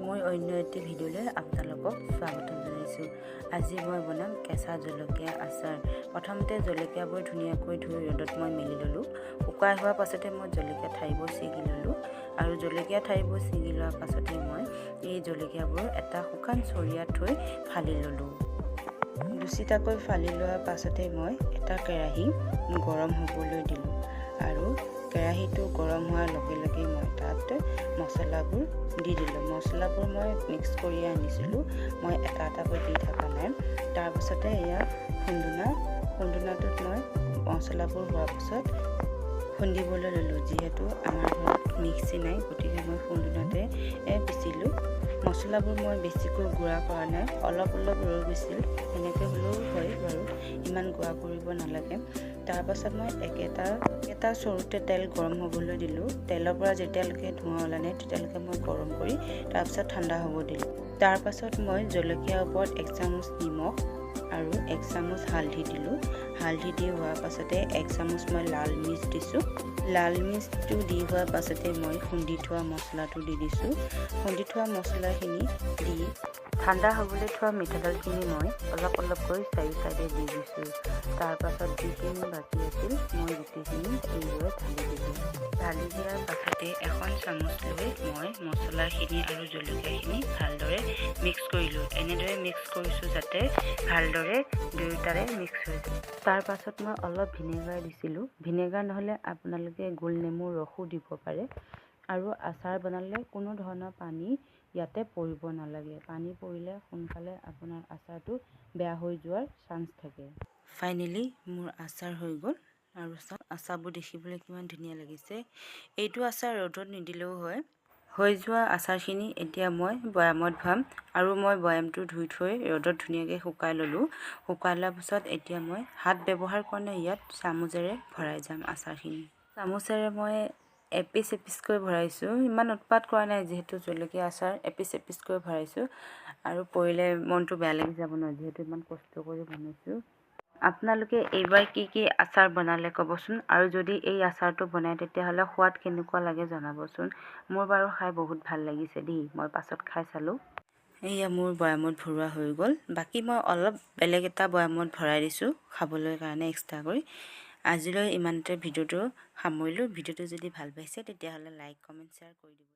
মই অন্য এটি ভিডিঅ'লৈ আপোনালোকক স্বাগতম জনাইছোঁ। আজি মই বনাম কেঁচা জলকীয়া আচাৰ। প্ৰথমতে জলকীয়াবোৰ ধুনীয়াকৈ ধুই ৰ'দত মই মেলি ল'লোঁ। শুকাই হোৱাৰ পাছতে মই জলকীয়া ঠাৰিবোৰ ছিগি ল'লোঁ আৰু জলকীয়া ঠাৰিবোৰ ছিগি লোৱাৰ পাছতে মই এই জলকীয়াবোৰ এটা শুকান চৰিয়াত থৈ ফালি ল'লোঁ। দুচিটাকৈ ফালি লোৱাৰ পাছতে মই এটা কেৰাহী গৰম হ'বলৈ দিলোঁ আৰু কেৰাহীটো গৰম হোৱাৰ লগে লগে মই তাত মছলাবোৰ দি দিলোঁ। মছলাবোৰ মই মিক্স কৰি আনিছিলোঁ, মই এটা এটাকৈ দি থকা নাই। তাৰপাছতে এয়া খুন্দুনাটোত মই মছলাবোৰ হোৱাৰ পাছত খুন্দিবলৈ ল'লোঁ। যিহেতু আমাৰ ঘৰত মিক্সি নাই, গতিকে মই খুন্দুনাতে পিচিলোঁ। মছলাবোৰ মই বেছিকৈ গুড়া কৰা নাই, অলপ অলপ ৰৈ গৈছিল, সেনেকৈ হ'লেও হয় বাৰু, ইমান গুড়া কৰিব নালাগে। তাৰপাছত মই এটা চৰুতে তেল গৰম হ'বলৈ দিলোঁ। তেলৰ পৰা যেতিয়ালৈকে ধোঁৱা ওলাই নাই তেতিয়ালৈকে মই গৰম কৰি তাৰপিছত ঠাণ্ডা হ'ব দিলোঁ। তাৰপাছত মই জলকীয়াৰ ওপৰত 1 চামুচ নিমখ আৰু 1 চামুচ হালধি দিলোঁ। হালধি দি হোৱাৰ পাছতে 1 চামুচ মই লাল মিৰ্চ দিছোঁ। লাল মিৰ্চটো দি হোৱাৰ পাছতে মই খুন্দি থোৱা মছলাটো দি দিছোঁ। খুন্দি থোৱা মছলাখিনি দি ঠাণ্ডা হ'বলৈ থোৱা মিঠাতেলখিনি মই অলপ অলপকৈ চাইডে দি দিছোঁ। তাৰপাছত যিখিনি বাকী আছিল মই গোটেইখিনি এইদৰে ঢালি দিলোঁ। ঢালি দিয়াৰ পাছতে এখন চামুচ লৈ মই মছলাখিনি আৰু জলকীয়াখিনি ভালদৰে মিক্স কৰিলোঁ। এনেদৰে মিক্স কৰিছোঁ যাতে ভালদৰে দুয়োটাৰে মিক্স হৈ যায়। তাৰপাছত মই অলপ ভিনেগাৰ দিছিলোঁ। ভিনেগাৰ নহ'লে আপোনালোকে গোল নেমুৰ ৰসো দিব পাৰে। আৰু আচাৰ বনালে কোনো ধৰণৰ পানী ইয়াতে পৰিব নালাগে। পানী পৰিলে সোনকালে আপোনাৰ আচাৰটো বেয়া হৈ যোৱাৰ চান্স থাকে। ফাইনেলি মোৰ আচাৰ হৈ গ'ল আৰু আচাৰবোৰ দেখিবলৈ কিমান ধুনীয়া লাগিছে। এইটো আচাৰ ৰ'দত নিদিলেও হয়। হৈ যোৱা আচাৰখিনি এতিয়া মই বৈয়ামত ভৰাম আৰু মই বৈয়ামটো ধুই থৈ ৰ'দত ধুনীয়াকৈ শুকাই ল'লোঁ। শুকাই লোৱাৰ পাছত এতিয়া মই হাত ব্যৱহাৰ কৰা নাই, ইয়াত চামুচেৰে ভৰাই যাম আচাৰখিনি। চামুচেৰে মই এপিচ এপিচকৈ ভৰাইছোঁ, ইমান উৎপাত কৰা নাই যিহেতু জলকীয়া আচাৰ, এপিচ এপিচকৈ ভৰাইছোঁ আৰু পৰিলে মনটো বেয়া লাগি যাব নহয়, যিহেতু ইমান কষ্ট কৰি বনাইছোঁ। আপোনালোকে এইবাৰ কি আচাৰ বনালে ক'বচোন, আৰু যদি এই আচাৰটো বনায় তেতিয়াহ'লে সোৱাদ কেনেকুৱা লাগে জনাবচোন। মোৰ বাৰু খাই বহুত ভাল লাগিছে দেই, মই পাছত খাই চালোঁ। এয়া মোৰ বৈয়ামত ভৰোৱা হৈ গ'ল। বাকী মই অলপ বেলেগ এটা বৈয়ামত ভৰাই দিছোঁ খাবলৈ কাৰণে এক্সট্ৰাকৈ। আজিলৈ ইমানতে ভিডিঅ'টো সামৰিলোঁ। ভিডিঅ'টো যদি ভাল পাইছে তেতিয়াহ'লে লাইক, কমেণ্ট, শ্বেয়াৰ কৰি দিব।